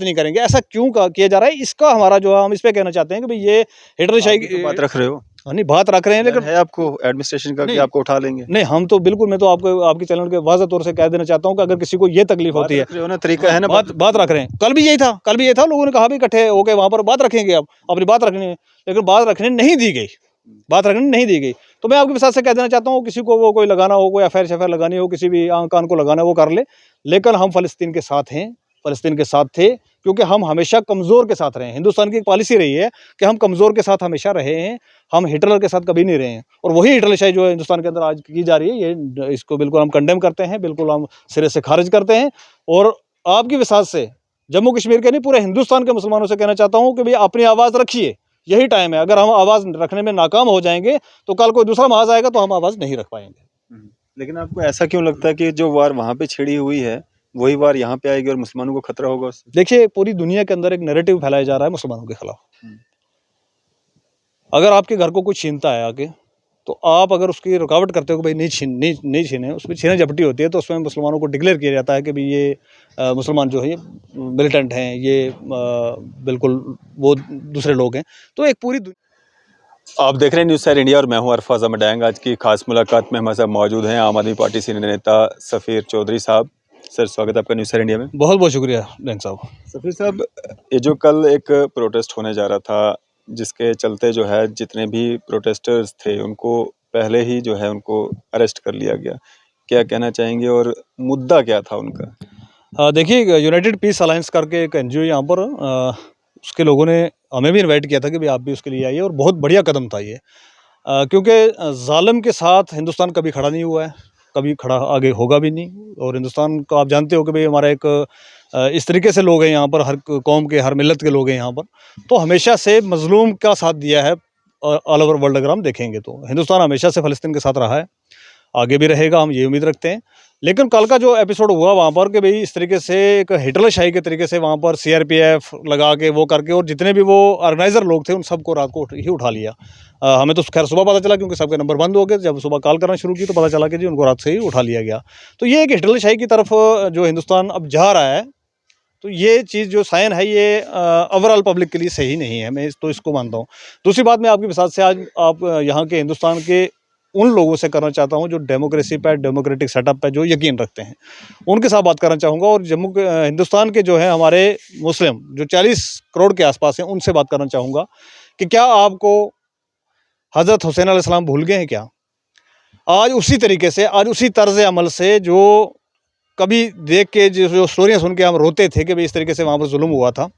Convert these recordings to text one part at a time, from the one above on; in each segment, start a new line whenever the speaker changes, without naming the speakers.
नहीं करेंगे। ऐसा क्यों किया जा रहा है, इसका हमारा जो है, हम इस पे कहना चाहते हैं कि भाई ये हिटलरशाही
की बात रख रहे हो,
नहीं बात रख रहे हैं, लेकिन
है आपको एडमिनिस्ट्रेशन का कि
नहीं
आपको उठा लेंगे?
नहीं, हम तो बिल्कुल, मैं तो आपको आपके चैनल के वाज़ह तौर से कह देना चाहता हूँ कि अगर किसी को ये तकलीफ
बात
होती है,
रख रहे हो ना, तरीका है ना
बात रख रहे हैं। कल भी यही था, लोगों ने कहा भी इकट्ठे होके वहाँ पर बात रखेंगे, अब अपनी बात रखनी है, लेकिन बात रखने नहीं दी गई, बात रखने नहीं दी गई। तो मैं आपके साथ से कह देना चाहता हूँ, किसी को वो कोई लगाना हो, कोई एफआईआर शफआईआर लगानी हो, किसी भी आंख कान को लगाना है वो कर ले, लेकिन हम फ़लस्तीन के साथ हैं, फ़लस्तीन के साथ थे, क्योंकि हम हमेशा कमज़ोर के साथ रहे हैं। हिंदुस्तान की एक पॉलिसी रही है कि हम कमज़ोर के साथ हमेशा रहे हैं, हम हिटलर के साथ कभी नहीं रहे हैं। और वही हिटलरशाही जो है हिंदुस्तान के अंदर आज की जा रही है, ये इसको बिल्कुल हम कंडेम करते हैं, बिल्कुल हम सिरे से खारिज करते हैं। और आपकी विसात से जम्मू कश्मीर के नहीं, पूरे हिंदुस्तान के मुसलमानों से कहना चाहता हूँ कि भाई अपनी आवाज़ रखिए, यही टाइम है। अगर हम आवाज़ रखने में नाकाम हो जाएंगे तो कल कोई दूसरा महाज आएगा तो हम आवाज़ नहीं रख पाएंगे।
लेकिन आपको ऐसा क्यों लगता है कि जो वार वहाँ पे छिड़ी हुई है वही वार यहाँ पे आएगी और मुसलमानों को खतरा होगा उससे?
देखिए, पूरी दुनिया के अंदर एक नैरेटिव फैलाया जा रहा है मुसलमानों के खिलाफ। अगर आपके घर को कुछ छीनता है आके, तो आप अगर उसकी रुकावट करते हो कि भाई नहीं छीने, उसमें छीना झपटी होती है, तो उसमें मुसलमानों को डिक्लेयर किया जाता है कि भाई ये मुसलमान जो है ये मिलिटेंट हैं, ये बिल्कुल वो दूसरे लोग हैं। तो एक पूरी
आप देख रहे हैं न्यूज़ 4 इंडिया और मैं हूं अरफाज अहमद डैंग। आज की खास मुलाकात में हमारे साथ मौजूद हैं आम आदमी पार्टी सीनियर नेता सफ़ीर चौधरी साहब। सर, स्वागत है आपका न्यूज़ 4 इंडिया में।
बहुत बहुत शुक्रिया डैंग साहब।
सफ़ीर साहब, ये जो कल एक प्रोटेस्ट होने जा रहा था, जिसके चलते जो है जितने भी प्रोटेस्टर्स थे उनको पहले ही जो है उनको अरेस्ट कर लिया गया, क्या कहना चाहेंगे और मुद्दा क्या था उनका?
देखिए, यूनाइटेड पीस अलायंस करके एक एनजीओ यहाँ पर, उसके लोगों ने हमें भी इनवाइट किया था कि भाई आप भी उसके लिए आइए, और बहुत बढ़िया कदम था ये, क्योंकि जालिम के साथ हिंदुस्तान कभी खड़ा नहीं हुआ है, कभी खड़ा आगे होगा भी नहीं। और हिंदुस्तान को आप जानते हो कि भाई हमारा एक इस तरीके से लोग हैं यहाँ पर, हर कौम के, हर मिलत के लोग हैं यहाँ पर, तो हमेशा से मजलूम का साथ दिया है। ऑल ओवर वर्ल्ड अगर हम देखेंगे तो हिंदुस्तान हमेशा से फ़लस्तीन के साथ रहा है, आगे भी रहेगा, हम ये उम्मीद रखते हैं। लेकिन कल का जो एपिसोड हुआ वहाँ पर कि भाई इस तरीके से एक हिटलरशाही के तरीके से वहाँ पर सीआरपीएफ लगा के वो करके, और जितने भी वो ऑर्गेनाइज़र लोग थे उन सबको रात को ही उठा लिया। हमें तो खैर सुबह पता चला, क्योंकि सबके नंबर बंद हो गए। जब सुबह कॉल करना शुरू की तो पता चला कि जी उनको रात से ही उठा लिया गया। तो ये एक हिटलरशाही की तरफ जो हिंदुस्तान अब जा रहा है, तो ये चीज़ जो साइन है ये ओवरऑल पब्लिक के लिए सही नहीं है, मैं तो इसको मानता हूँ। दूसरी बात, मैं आपके विसात से आज आप यहाँ के हिंदुस्तान के उन लोगों से करना चाहता हूँ जो डेमोक्रेसी पे, डेमोक्रेटिक सेटअप पे जो यकीन रखते हैं, उनके साथ बात करना चाहूँगा। और जम्मू के हिंदुस्तान के जो है हमारे मुस्लिम जो 40 करोड़ के आसपास हैं, उनसे बात करना चाहूँगा कि क्या आपको हज़रत हुसैन अलैहिस्सलाम भूल गए हैं क्या? आज उसी तरीके से, आज उसी तर्ज अमल से जो कभी देख के जो स्टोरियाँ सुन के हम रोते थे कि भाई इस तरीके से वहाँ पर जुल्म हुआ था,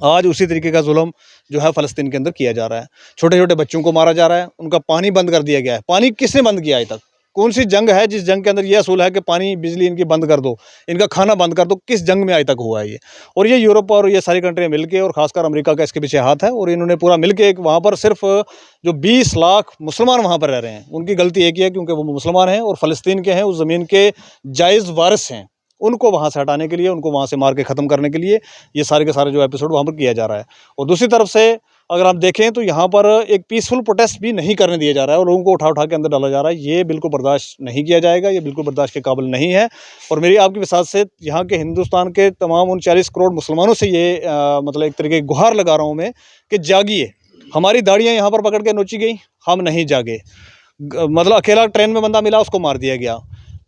आज उसी तरीके का जुल्म जो है फ़लस्तीन के अंदर किया जा रहा है। छोटे-छोटे बच्चों को मारा जा रहा है, उनका पानी बंद कर दिया गया है। पानी किसने बंद किया आज तक? कौन-सी जंग है जिस जंग के अंदर ये असूल है कि पानी, बिजली इनकी बंद कर दो, इनका खाना बंद कर दो? किस जंग में आज तक हुआ है ये? और ये यूरोप और ये सारी कंट्रियाँ मिलके, और ख़ासकर अमेरिका का इसके पीछे हाथ है, और इन्होंने पूरा मिलके एक वहाँ पर सिर्फ़ जो 20 लाख मुसलमान वहाँ पर रह रहे हैं, उनकी गलती एक ही है क्योंकि वो मुसलमान हैं और फ़लस्तीन के हैं, उस ज़मीन के जायज़ वारिस हैं। उनको वहाँ से हटाने के लिए, उनको वहाँ से मार के ख़त्म करने के लिए ये सारे के सारे जो एपिसोड वहाँ पर किया जा रहा है। और दूसरी तरफ से अगर आप देखें तो यहाँ पर एक पीसफुल प्रोटेस्ट भी नहीं करने दिया जा रहा है, और लोगों को उठा के अंदर डाला जा रहा है। ये बिल्कुल बर्दाश्त नहीं किया जाएगा, ये बिल्कुल बर्दाश्त के काबिल नहीं है। और मेरी आपकी विसात से यहाँ के हिंदुस्तान के तमाम उन 40 करोड़ मुसलमानों से ये मतलब एक तरीके की गुहार लगा रहा हूँ मैं कि जागिए। हमारी दाढ़ियाँ यहाँ पर पकड़ के नोची गई, हम नहीं जागे। मतलब अकेला ट्रेन में बंदा मिला, उसको मार दिया गया।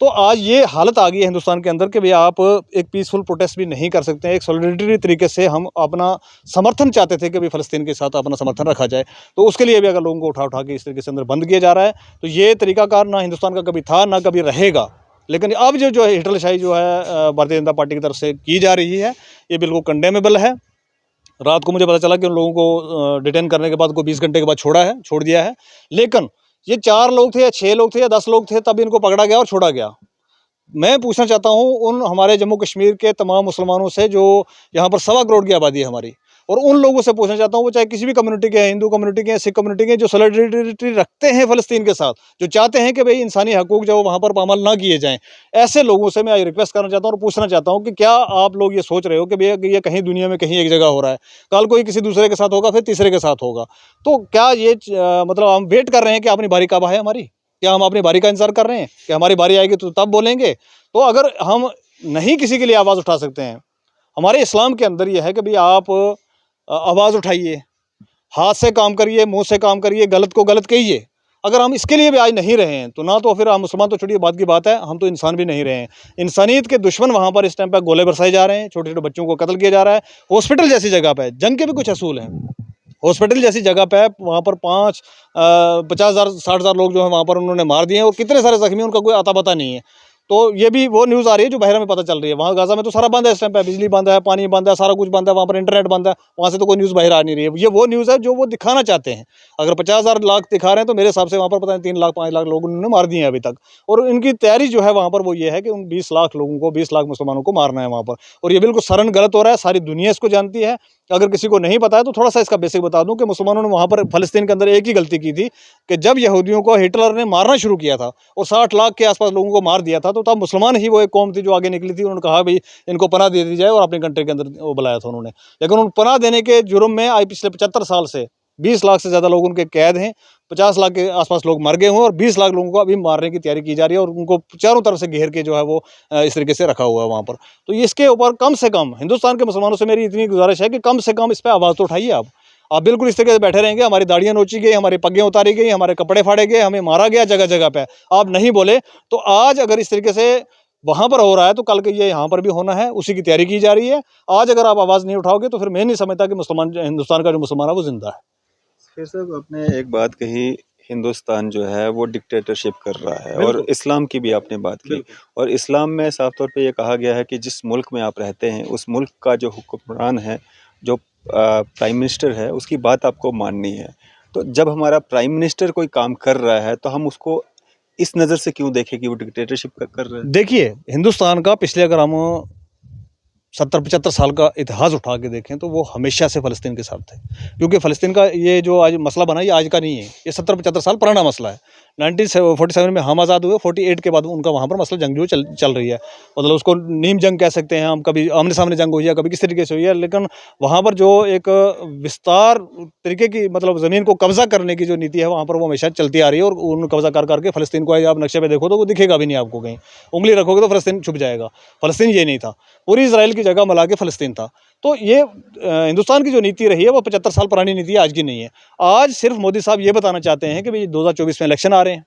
तो आज ये हालत आ गई है हिंदुस्तान के अंदर कि भाई आप एक पीसफुल प्रोटेस्ट भी नहीं कर सकते हैं। एक सॉलिडेरिटी तरीके से हम अपना समर्थन चाहते थे कि भाई फ़लस्तीन के साथ अपना समर्थन रखा जाए, तो उसके लिए भी अगर लोगों को उठा के इस तरीके से अंदर बंद किया जा रहा है, तो ये तरीकाकार ना हिंदुस्तान का कभी था, ना कभी रहेगा। लेकिन अब जो है हिटलरशाही जो है भारतीय जनता पार्टी की तरफ से की जा रही है, ये बिल्कुल कंडेमेबल है। रात को मुझे पता चला कि उन लोगों को डिटेन करने के बाद, को 20 घंटे के बाद छोड़ दिया है। लेकिन ये 4 लोग थे या 6 लोग थे या 10 लोग थे, तब इनको पकड़ा गया और छोड़ा गया। मैं पूछना चाहता हूँ उन हमारे जम्मू कश्मीर के तमाम मुसलमानों से, जो यहाँ पर 1.25 करोड़ की आबादी है हमारी, और उन लोगों से पूछना चाहता हूँ, वो चाहे किसी भी कम्युनिटी के हैं, हिंदू कम्युनिटी के हैं, सिख कम्युनिटी के हैं, जो सॉलिडेरिटी रखते हैं फ़लस्तीन के साथ, जो चाहते हैं कि भाई इंसानी हकूक़ जो वहाँ पर पामाल ना किए जाएँ, ऐसे लोगों से मैं रिक्वेस्ट करना चाहता हूँ और पूछना चाहता हूँ कि क्या आप लोग ये सोच रहे हो कि भैया ये कहीं दुनिया में कहीं एक जगह हो रहा है, कल कोई किसी दूसरे के साथ होगा, फिर तीसरे के साथ होगा? तो क्या ये मतलब हम वेट कर रहे हैं कि अपनी बारी कब आए हमारी? क्या हम अपनी बारी का इंतज़ार कर रहे हैं कि हमारी बारी आएगी तो तब बोलेंगे? तो अगर हम नहीं किसी के लिए आवाज़ उठा सकते हैं, हमारे इस्लाम के अंदर ये है कि भाई आप आवाज़ उठाइए, हाथ से काम करिए, मुँह से काम करिए, गलत को गलत कहिए। अगर हम इसके लिए भी आज नहीं रहे हैं, तो ना तो फिर हम मुसलमान तो छोड़िए बात की बात है, हम तो इंसान भी नहीं रहे हैं। इंसानियत के दुश्मन वहाँ पर इस टाइम पे गोले बरसाए जा रहे हैं, छोटे-छोटे बच्चों को कत्ल किया जा रहा है। हॉस्पिटल जैसी जगह पे जंग के भी कुछ असूल हैं। हॉस्पिटल जैसी जगह पे वहाँ पर 50,000 60,000 लोग जो हैं वहाँ पर उन्होंने मार दिए हैं और कितने सारे ज़ख्मी हैं, उनका कोई अता-पता नहीं है। तो ये भी वो न्यूज़ आ रही है जो बाहर में पता चल रही है। वहाँ गाज़ा में तो सारा बंद है इस टाइम पे, बिजली बंद है, पानी बंद है, सारा कुछ बंद है, वहाँ पर इंटरनेट बंद है, वहाँ से तो कोई न्यूज़ बाहर आ नहीं रही है। ये वो न्यूज़ है जो वो दिखाना चाहते हैं। अगर 50,000 लाख दिखा रहे हैं तो मेरे हिसाब से वहाँ पर पता नहीं 3 लाख 5 लाख लोग उन्होंने मार दिए हैं अभी तक। और इनकी तैयारी जो है वहाँ पर वो ये है कि उन 20 लाख लोगों को, 20 लाख मुसलमानों को मारना है वहाँ पर। और ये बिल्कुल सरन गलत हो रहा है, सारी दुनिया इसको जानती है। अगर किसी को नहीं पता है तो थोड़ा-सा इसका बेसिक बता दूँ कि मुसलमानों ने वहाँ पर फ़लस्तीन के अंदर एक ही गलती की थी कि जब यहूदियों को हिटलर ने मारना शुरू किया था और 60 लाख के आस-पास लोगों को मार दिया था, तो तब मुसलमान ही वो एक कौम थी जो आगे निकली थी। उन्होंने कहा भई इनको पनाह दे दी जाए और अपनी कंट्री के अंदर वो बुलाया था उन्होंने। लेकिन उन पनाह देने के जुर्म में आज पिछले 75 साल से 20 लाख से ज़्यादा लोग उनके कैद हैं। 50 लाख के आस-पास लोग मर गए हों और 20 लाख लोगों को अभी मारने की तैयारी की जा रही है और उनको चारों तरफ से घेर के जो है वो इस तरीके से रखा हुआ है वहाँ पर। तो इसके ऊपर कम से कम हिंदुस्तान के मुसलमानों से मेरी इतनी गुज़ारिश है कि कम से कम इस पे आवाज़ तो उठाइए आप। आप बिल्कुल इस तरीके से बैठे रहेंगे, हमारी दाढ़ियाँ नोची गई, हमारी पग्गें उतारी गई, हमारे कपड़े फाड़े गए, हमें मारा गया जगह-जगह पे। आप नहीं बोले, तो आज अगर इस तरीके से वहाँ पर हो रहा है, तो कल को ये यहाँ पर भी होना है, उसी की तैयारी की जा रही है। आज अगर आप आवाज़ नहीं उठाओगे, तो फिर मैं नहीं समझता कि मुसलमान हिंदुस्तान का जो मुसलमान है, वो ज़िंदा है।
फिर साहब आपने एक बात कही, हिंदुस्तान जो है वो डिक्टेटरशिप कर रहा है और
बिल्कुल,
इस्लाम की भी आपने बात की।
बिल्कुल।
और इस्लाम में साफ तौर पे ये कहा गया है कि जिस मुल्क में आप रहते हैं उस मुल्क का जो हुक्मरान है, जो प्राइम मिनिस्टर है, उसकी बात आपको माननी है। तो जब हमारा प्राइम मिनिस्टर कोई काम कर रहा है तो हम उसको इस नज़र से क्यों देखें कि वो डिक्टेटरशिप कर रहा है?
देखिए, हिंदुस्तान का पिछले अगर हम 70-75 साल का इतिहास उठा के देखें तो वो हमेशा से फ़लस्तीन के साथ थे। क्योंकि फ़लस्तीन का ये जो आज मसला बना, ये आज का नहीं है, ये 70-75 साल पुराना मसला है। 1947 में हम आज़ाद हुए, 48 के बाद उनका वहाँ पर मसला जंग जो चल चल रही है। मतलब उसको नीम जंग कह सकते हैं हम, कभी आमने-सामने जंग हुई है, कभी किस तरीके से हुई है। लेकिन वहाँ पर जो एक विस्तार तरीके की मतलब ज़मीन को कब्ज़ा करने की जो नीति है, वहाँ पर वो हमेशा चलती आ रही है और उन्होंने कब्ज़ा कर के फ़लस्तीन को आज आप नक्शे पे देखो तो वो दिखेगा भी नहीं आपको कहीं। उँगली रखोगे तो फ़लस्तीन छुप जाएगा। फ़लस्तीन ये नहीं था। पूरी इज़राइल की जगह मिला के फ़लस्तीन था। तो ये हिंदुस्तान की जो नीति रही है वो 75 साल पुरानी नीति है, आज की नहीं है। आज सिर्फ़ मोदी साहब ये बताना चाहते हैं कि भई 2024 में इलेक्शन आ रहे हैं,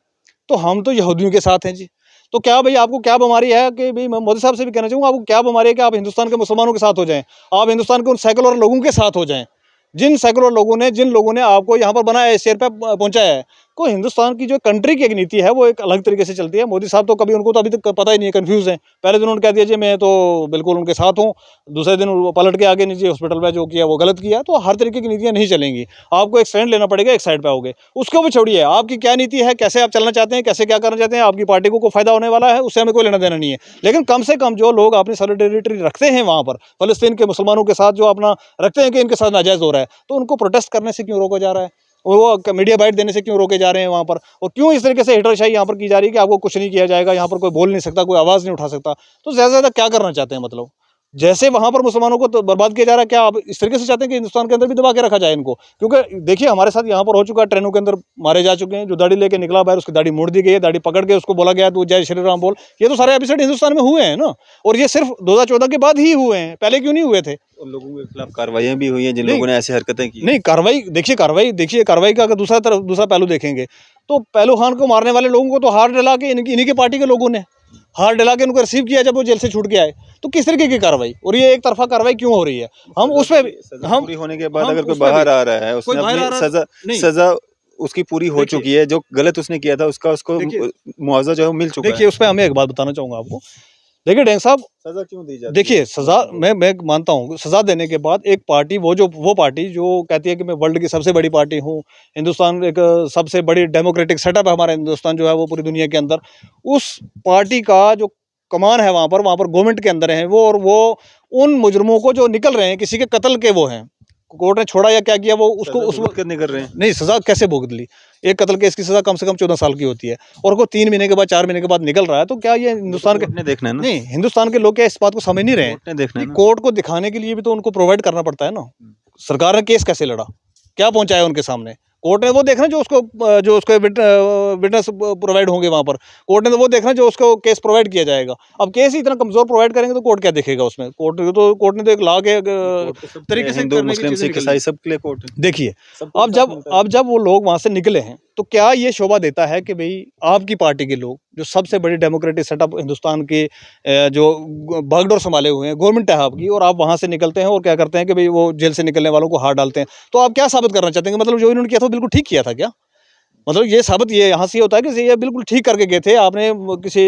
तो हम तो यहूदियों के साथ हैं जी। तो क्या भई आपको क्या बीमारी है कि भई मैं मोदी साहब से भी कहना चाहूँगा, आपको क्या बीमारी है कि आप हिंदुस्तान के मुसलमानों के साथ हो जाएँ? आप हिंदुस्तान के उन सेकुलर लोगों के साथ हो जाएँ, जिन लोगों ने आपको यहाँ पर बनाया है, इस चेयर पे पहुँचाया है। को हिंदुस्तान की जो कंट्री की एक नीति है वो एक अलग तरीके से चलती है। मोदी साहब तो कभी उनको तो अभी तक पता ही नहीं है, कन्फ्यूज़ हैं। पहले दिन उन्होंने कह दिया जी मैं तो बिल्कुल उनके साथ हूँ, दूसरे दिन वो पलट के आगे निजी हॉस्पिटल में जो किया वो गलत किया। तो हर तरीके की नीतियाँ नहीं चलेंगी। आपको एक स्टैंड लेना पड़ेगा, एक साइड पे आओगे। उसको भी छोड़िए, आपकी क्या नीति है, कैसे आप चलना चाहते हैं, कैसे क्या करना चाहते हैं, आपकी पार्टी को फ़ायदा होने वाला है, उससे हमें कोई लेना-देना नहीं है। लेकिन कम से कम जो लोग अपनी सॉलिडेरिटी रखते हैं वहाँ पर, फ़लस्तीन के मुसलमानों के साथ जो अपना रखते हैं कि इनके साथ नाजायज़ हो रहा है, तो उनको प्रोटेस्ट करने से क्यों रोका जा रहा है? और वो मीडिया बाइट देने से क्यों रोके जा रहे हैं वहाँ पर? और क्यों इस तरीके से हिटलरशाही यहाँ पर की जा रही है कि आपको कुछ नहीं किया जाएगा, यहाँ पर कोई बोल नहीं सकता, कोई आवाज़ नहीं उठा सकता। तो ज़्यादा से ज़्यादा क्या करना चाहते हैं मतलब? जैसे वहाँ पर मुसलमानों को तो बर्बाद किया जा रहा है, क्या आप इस तरीके से चाहते हैं कि हिंदुस्तान के अंदर भी दबा के रखा जाए इनको? क्योंकि देखिए हमारे साथ यहाँ पर हो चुका है, ट्रेनों के अंदर मारे जा चुके हैं, जो दाढ़ी लेके निकला बाहर उसकी दाढ़ी मोड़ दी गई है, दाढ़ी पकड़ के उसको बोला गया तू जय श्री राम बोल। ये तो सारे एपिसोड हिंदुस्तान में हुए हैं ना, और ये सिर्फ़ 2014 के बाद ही हुए हैं, पहले क्यों नहीं हुए थे?
उन लोगों के खिलाफ कार्रवाइयाँ भी हुई हैं जिन
नहीं,
लोगों ने ऐसी हरकतें की।
नहीं, कार्रवाई का अगर दूसरा पहलू देखेंगे, तो पहलू खान को मारने वाले लोगों को तो हार डला के इन्हीं की पार्टी के लोगों ने हार डला के उनको रिसीव किया जब वो जेल से छूट के आए। तो किस तरीके की कार्रवाई, और ये एक तरफा कार्रवाई क्यों हो रही है? हम उस पे भी
सज़ा
हम
पूरी होने के बाद
हम
अगर कोई
उस पे भी
बाहर आ रहा है,
कोई
उसने
बाहर आ
अपनी
रहा
सज़ा
नहीं,
सज़ा उसकी पूरी हो
देखिए
चुकी है, जो गलत उसने किया था उसका उसको
देखिए
मुआवज़ा जो है वो मिल चुका
देखिए
है।
उस पे मैं एक बात बताना चाहूँगा आपको। देखिए डेंग साहब,
सज़ा क्यों दी जाती है
देखिए सज़ा
दोषियों को?
मैं मानता हूँ, सज़ा देने के बाद एक पार्टी वो पार्टी जो कहती है कि मैं वर्ल्ड की सबसे बड़ी पार्टी हूँ, हिंदुस्तान एक सबसे बड़ी डेमोक्रेटिक सेटअप है हमारा हिंदुस्तान जो है वो पूरी दुनिया के अंदर। उस पार्टी का जो कमान है वहाँ पर गवर्नमेंट के अंदर है वो, और वो उन मुजरिमों को जो निकल रहे हैं, किसी के कत्ल के वो हैं, कोर्ट ने छोड़ा या क्या किया वो उसको
सज़ा
उस
भुगत कर निकल रहे हैं।
नहीं, सज़ा कैसे भुगत ली? एक कत्ल केस की सज़ा कम से कम 14 साल की होती है, और वो 3 महीने के बाद 4 महीने के बाद निकल रहा है, तो क्या ये
वो तो
हिंदुस्तान के
कोर्ट ने देखना है ना,
नहीं, हिंदुस्तान के लोग क्या इस बात को समझ नहीं रहे हैं?
कोर्ट ने देखना है
कि
ना।
कोर्ट को दिखाने के लिए भी तो उनको प्रोवाइड करना पड़ता है ना। सरकार ने केस कैसे लड़ा? क्या पहुँचाया उनके सामने? कोर्ट ने वो देखना जो उसको विटनेस प्रोवाइड होंगे वहाँ पर। कोर्ट ने तो वो देखना जो उसको केस प्रोवाइड किया जाएगा। अब केस ही इतना कमज़ोर प्रोवाइड करेंगे तो कोर्ट क्या देखेगा उसमें? कोर्ट ने तो एक ला के
कोर्ट तो सबके लिए
तरीके से
हिंदू,
करने की
मुस्लिम,
चीज़ें
सिख,
निकल ली।
ईसाई सबके लिए कोर्ट है।
देखिए,
सबको
अब
इंसाफ
जब
मिलता है।
अब जब वो लोग वहाँ से निकले हैं, तो क्या ये शोभा देता है कि भई आपकी पार्टी के लोग, जो सबसे बड़ी डेमोक्रेटिक सेटअप हिंदुस्तान के जो बागडोर संभाले हुए हैं, गवर्नमेंट है आपकी, और आप वहाँ से निकलते हैं और क्या करते हैं कि भई वो जेल से निकलने वालों को हाथ डालते हैं। तो आप क्या साबित करना चाहते हैं? मतलब जो इन्होंने किया था वो बिल्कुल ठीक किया था क्या? मतलब ये साबित ये यहाँ से ये होता है कि ये बिल्कुल ठीक करके गए थे। आपने किसी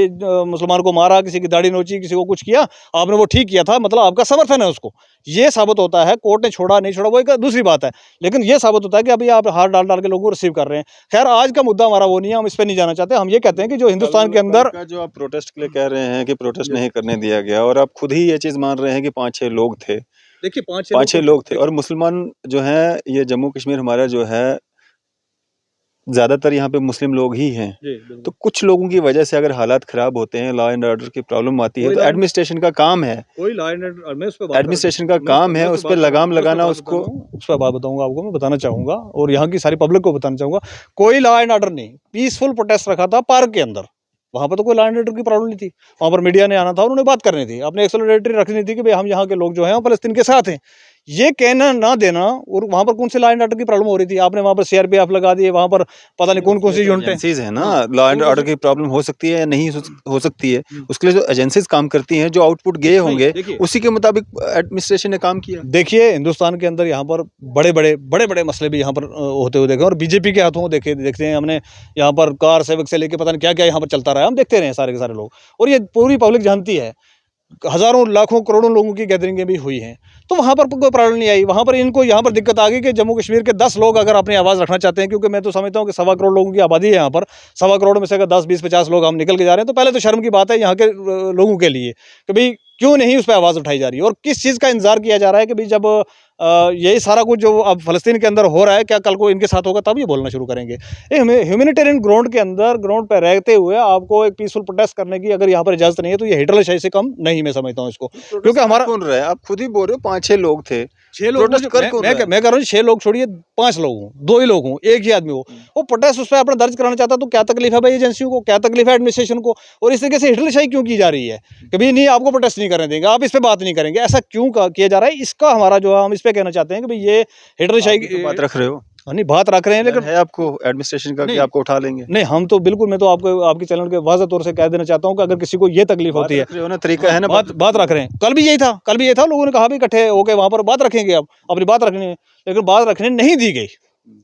मुसलमान को मारा, किसी की दाढ़ी नोची, किसी को कुछ किया, आपने वो ठीक किया था, मतलब आपका समर्थन है उसको। ये साबित होता है। कोर्ट ने छोड़ा, नहीं छोड़ा, वो एक दूसरी बात है। लेकिन ये साबित होता है कि अभी आप हाथ डाल-डाल के लोगों को रिसीव कर रहे हैं। खैर, आज का मुद्दा हमारा वो नहीं है, हम इस पे नहीं जाना चाहते। हम ये कहते हैं कि जो हिंदुस्तान के
कल
अंदर
का जो आप प्रोटेस्ट के लिए कह रहे हैं कि प्रोटेस्ट नहीं करने दिया गया, और आप खुद ही ये चीज़ मान रहे हैं कि 5-6 लोग थे।
देखिए
5-6 लोग थे, और मुसलमान जो हैं, ये जम्मू कश्मीर हमारा जो है, ज़्यादातर यहाँ पे मुस्लिम लोग ही हैं।
जी,
तो
बिल्कुल।
कुछ लोगों की वजह से अगर हालात ख़राब होते हैं, लॉ एंड ऑर्डर की प्रॉब्लम आती है,
कोई
तो
लॉ एंड
एडमिनिस्ट्रेशन का काम है।
कोई लॉ एंड ऑर्डर मैं उस पे बात
एडमिनिस्ट्रेशन का
मैं उस पे
काम
मैं
है,
उस पे
उस पे
बात
लगाम
मैं उस पे
लगाना
बात
उसको।
बताऊँ उस पे बात बताऊँगा आपको, मैं बताना चाहूँगा और यहाँ की सारी पब्लिक को बताना चाहूँगा। कोई लॉ एंड ऑर्डर नहीं, पीसफुल प्रोटेस्ट रखा था पार्क के अंदर। वहाँ पर तो कोई लॉ एंड ऑर्डर की प्रॉब्लम नहीं थी। वहाँ पर मीडिया ने आना था, उन्होंने बात करनी थी। अपने एक सॉलिडेरिटी रखनी थी कि भई हम यहाँ के लोग जो हैं, वो फ़लस्तीन के साथ हैं। ये कहना ना देना, और वहाँ पर कौन सी लॉ एंड ऑर्डर की प्रॉब्लम हो रही थी? आपने वहाँ पर सीआरपीएफ लगा दिए, वहाँ पर पता नहीं कौन-कौन सी यूनिटें।
एजेंसीज हैं ना,
हाँ,
लॉ एंड ऑर्डर
कौन-कौन सी।
की प्रॉब्लम हो सकती है या नहीं हो सकती है।
हुँ।
उसके लिए जो एजेंसीज काम करती हैं, जो आउटपुट गए
नहीं,
होंगे,
देखिए
उसी के मुताबिक एडमिनिस्ट्रेशन ने काम किया।
देखिए, हिंदुस्तान के अंदर यहाँ पर बड़े-बड़े मसले भी यहाँ पर होते हुए देखे हैं, और बीजेपी के हाथों देखते हैं हमने। यहाँ पर कार सेवक से लेके पता नहीं क्या-क्या यहाँ पर चलता रहा है, हम देखते रहे हैं सारे के सारे लोग, और ये पूरी पब्लिक जानती है। हज़ारों, लाखों, करोड़ों लोगों की गैदरिंगें भी हुई हैं। तो वहाँ पर कोई प्रॉब्लम नहीं आई। वहाँ पर इनको यहाँ पर दिक्कत आ गई कि जम्मू कश्मीर के 10 लोग अगर अपनी आवाज़ रखना चाहते हैं, क्योंकि मैं तो समझता हूँ कि 1.25 करोड़ लोगों की आबादी है यहाँ पर। 1.25 करोड़ में से अगर 10, 20, 50 लोग हम निकल के जा रहे हैं, तो पहले तो शर्म की बात है यहाँ के लोगों के लिए कि भई क्यों नहीं उस पे आवाज़ उठाई जा रही है, और किस चीज़ का इंतज़ार किया जा रहा है कि भई जब यही सारा कुछ जो अब फ़लस्तीन के अंदर हो रहा है, क्या कल को इनके साथ होगा तब ये बोलना शुरू करेंगे। ये ह्यूमैनिटेरियन ग्राउंड के अंदर, ग्राउंड पे रहते हुए आपको एक पीसफुल प्रोटेस्ट करने की अगर यहाँ पर इजाज़त नहीं है, तो ये हिटलरशाही से कम नहीं, मैं समझता हूँ इसको। क्योंकि
प्रोटेस्ट कर
हमारा
कौन रहा है? आप खुद ही बोल रहे हो 5-6 लोग थे।
6 लोग,
प्रोटेस्ट कर कौन रहा है?
मैं कह रहा हूँ 6 लोग छोड़िए, 5 लोग हों, 2 ही लोग हों, 1 ही आदमी हो। वो प्रोटेस्ट उस पे अपना दर्ज कराना चाहता है, तो क्या तकलीफ है भाई एजेंसियों को, क्या तकलीफ है एडमिनिस्ट्रेशन को? और इस तरीके से हिटलरशाही क्यों की जा रही है कि भई नहीं, आपको प्रोटेस्ट नहीं करने देंगे, आप इस पे बात नहीं करेंगे, ऐसा क्यों किया जा रहा है? इसका हमारा जो है, हम इस पे कहना चाहते हैं कि भई ये हिटलरशाही
आप भी तो बात रख रहे हो।
नहीं, बात रख रहे हैं,
डर
लेकिन
है आपको एडमिनिस्ट्रेशन का कि
नहीं,
आपको उठा लेंगे?
नहीं, हम तो बिल्कुल, मैं तो आपको आपके चैनल के वाज़ह तौर से कह देना चाहता हूँ कि अगर किसी को ये तकलीफ
बात
होती है।
रख रहे हो ना, तरीका
हाँ,
है ना
बात रख रहे हैं। कल भी यही था, लोगों ने कहा भी इकट्ठे होके वहाँ पर बात रखेंगे, अब अपनी बात रखनी है, लेकिन बात रखने नहीं दी गई।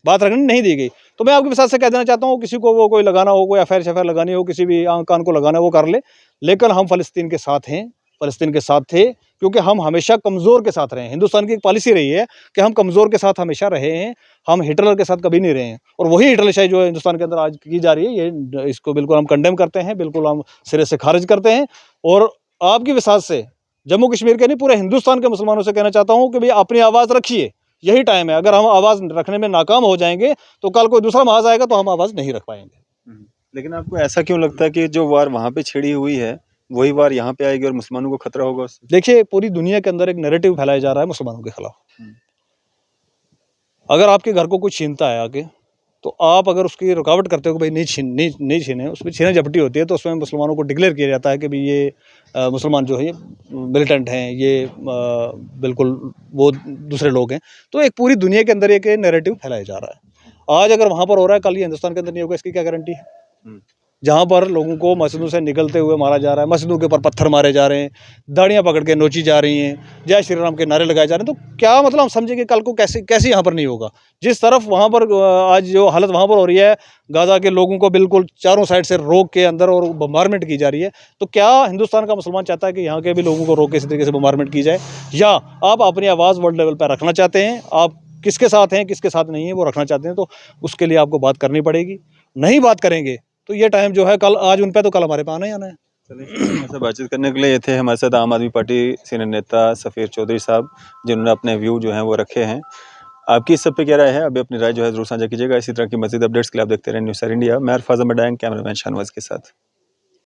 बात रखने नहीं दी गई। तो मैं आपके विश्वास से कह देना चाहता हूँ, किसी को वो कोई लगाना हो, कोई एफआईआर लगानी हो, किसी भी आंख कान को लगाना है, वो कर ले। लेकिन हम फ़लस्तीन के साथ हैं, फ़लस्तीन के साथ थे, क्योंकि हम हमेशा कमज़ोर के साथ रहे हैं। हिंदुस्तान की एक पॉलिसी रही है कि हम कमज़ोर के साथ हमेशा रहे हैं, हम हिटलर के साथ कभी नहीं रहे हैं। और वही हिटलरशाही जो है हिंदुस्तान के अंदर आज की जा रही है, ये इसको बिल्कुल हम कंडेम करते हैं, बिल्कुल हम सिरे से खारिज करते हैं। और आपकी विश्वास से जम्मू कश्मीर के नहीं, पूरे हिंदुस्तान के मुसलमानों से कहना चाहता हूँ कि भई अपनी आवाज़ रखिए, यही टाइम है। अगर हम आवाज़ रखने में नाकाम हो जाएँगे, तो कल कोई दूसरा महाज़ आएगा तो हम आवाज़ नहीं रख पाएँगे।
लेकिन आपको ऐसा क्यों लगता है कि जो वार वहाँ पे छिड़ी हुई है, वही वार यहाँ पे आएगी और मुसलमानों को खतरा होगा उससे?
देखिए, पूरी दुनिया के अंदर एक नैरेटिव फैलाया जा रहा है मुसलमानों के खिलाफ। अगर आपके घर को कोई छीनता है आके, तो आप अगर उसकी रुकावट करते हो कि भाई नहीं छीने, उसमें छीना झपटी होती है, तो उसमें मुसलमानों को डिक्लेयर किया जाता है कि भाई ये मुसलमान जो है ये मिलिटेंट हैं, ये बिल्कुल वो दूसरे लोग हैं। तो एक पूरी दुनिया के अंदर एक नैरेटिव फैलाया जा रहा है। आज अगर वहाँ पर हो रहा है, कल ये हिंदुस्तान के अंदर नहीं होगा, इसकी क्या गारंटी है? जहाँ पर लोगों को मस्जिदों से निकलते हुए मारा जा रहा है, मस्जिदों के ऊपर पत्थर मारे जा रहे हैं, दाढ़ियाँ पकड़ के नोची जा रही हैं, जय श्री राम के नारे लगाए जा रहे हैं, तो क्या मतलब हम समझें कि कल को कैसे यहाँ पर नहीं होगा? जिस तरफ वहाँ पर आज जो हालत वहाँ पर हो रही है, गाज़ा के लोगों को बिल्कुल चारों साइड से रोक के अंदर और बम्बारमेंट की जा रही है, तो क्या हिंदुस्तान का मुसलमान चाहता है कि यहाँ के भी लोगों को रोक के इसी तरीके से बम्बारमेंट की जाए? या आप अपनी आवाज़ वर्ल्ड लेवल पर रखना चाहते हैं? आप किसके साथ हैं, किसके साथ नहीं है, वो रखना चाहते हैं, तो उसके लिए आपको बात करनी पड़ेगी। नहीं बात करेंगे तो ये टाइम जो है, कल आज उन पे तो कल हमारे पे आना ही आना है।
चलिए, हमारे साथ बातचीत करने के लिए ये थे हमारे साथ आम आदमी पार्टी सीनियर नेता सफ़ीर चौधरी साहब, जिन्होंने अपने व्यू जो हैं वो रखे हैं। आपकी इस सब पे क्या राय है? अभी अपनी राय जो है ज़रूर साझा कीजिएगा। इसी तरह की मज़ीद अपडेट्स के लिए आप देखते रहें न्यूज़ सर इंडिया। मैं अरफाज़ अहमद डांग, कैमरामैन शाहनवाज़ के साथ।